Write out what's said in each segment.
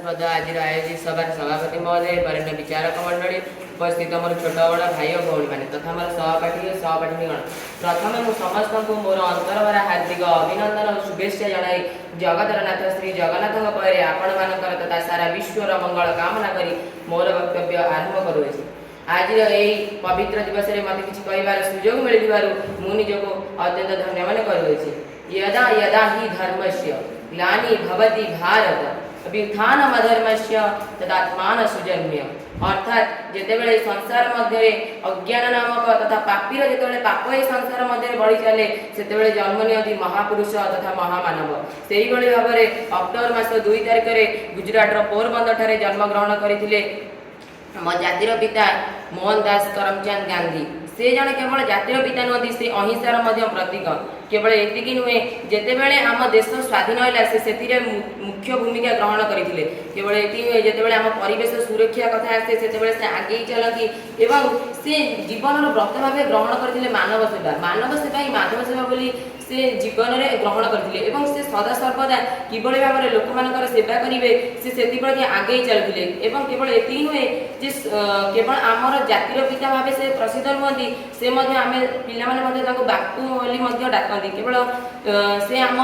सम्मानास्पद आज आयोजित सभार सभापति महोदय वरिष्ठ विचारक मंडली उपस्थित मोर छोट बड़ भाई और भौणी मैंने तथा मोर सहपाठी और सहपाठिनीगण प्रथम मु समस्त को मोर अंतरभरा हार्दिक अभिनंदन और शुभेच्छा जनाई जगतर नाथ श्री जगन्नाथ परे आपण मानकर तथा सारा विश्वर मंगल कामना करी मोर वक्तव्य आरंभ करुछि। आज यही पवित्र दिवस में मत किसी कहबार सुजोग मिल मुझको अत्यंत धन्य मन करुछि। यदा यदा हि धर्मस्य ग्लानि भवति भारत व्युत्थानम् अधर्मस्य तदात्मान सुजन्य। अर्थात जितेबाला संसार मध्य अज्ञान नामक तथा पापीर जितेबाला पाप ये संसार मध्य बढ़ी चले से जन्म नियंती महापुरुष तथा महामानव। से ही भाव में अक्टोबर मास 2 तारिख में गुजरात पोरबंदर ठारे जन्म ग्रहण करते आम जातिर पिता मोहन दास करमचंद गांधी। से जड़े केवल जातिर पिता नुहति से अहिंसार प्रतीक। केवल एतिकी नुहे जितेबाला आम देश स्वाधीन है से मुख्य भूमिका ग्रहण करते। केवल ये नुहे जितेबाला आम परिवेश सुरक्षा कथा आसे से आगे चलती एवं से जीवन व्रत भाव ग्रहण करते मानव सेवा ही माधव सेवा बोली से जीवन में ग्रहण करते एवं से सदा सर्वदा किभली भाव में लोक मान सेवा करेंगे से प्रति आगे चलते। एवं केवल ये नुहे केवल आमर जातिर पिता भाव से प्रसिद्ध नुहति से आम पिला बापू बोली डाकती। केवल से आम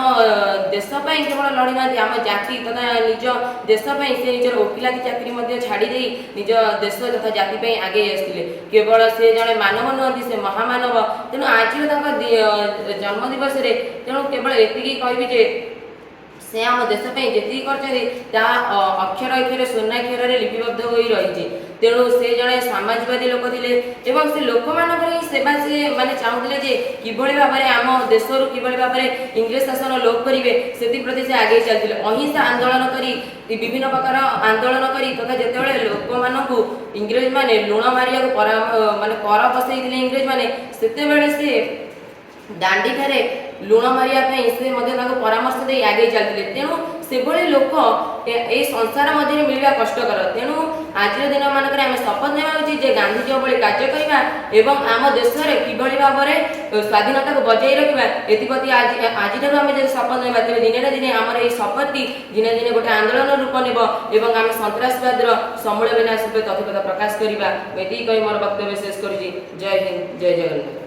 देशपाई केवल लड़ी ना आम जाति तथा निज देशपाई से निजर वकिलाती चाकरी छाड़ी निज देश तथा जाति आगे आसते। केवल से जड़े मानव नुहति से महामानव। तेणु आज जन्म दिवस तेणु केवल ये कहबी से आम देशपाई जी कर अक्षर अक्षर स्वर्णाक्षर लिपिबद्ध हो रही। तेणु से जड़े सामाजवादी लोक थे से लोक मान सेवा से माने चाहूले किभली भाव में आम देश किभली भाव में इंग्रेज शासन लोप करेंगे से प्रति से आगे चलते। अहिंसा आंदोलन करी विभिन्न प्रकार आंदोलन करी तथा जितेबाला लोक मानू इंग्रेज माने लुण मारिया माने कर बसई इंग्रेज माने से दांडी ठारे लुण मारिया से परामर्श दे आगे चलते। तेणु से लोक ये संसार मध्य मिलवा कष्टकर। तेणु आज दिन मानक आम शपथ नेवा उचित गांधीजी भाई कार्य करवा एवं आम देश में किभली भाव में स्वाधीनता को बजाई रखा एप्रति आज आम जब शपथ नेवा तेज दिने ना दिने आम ये शपथटी दिने दिने गोटे आंदोलन रूप नेब एवं आम सन्त्रासवाद समूल विनाश तथ्यपथ प्रकाश करवा। ये कही मोर वक्तव्य शेष करुँची। जय हिंद जय जगन्नाथ।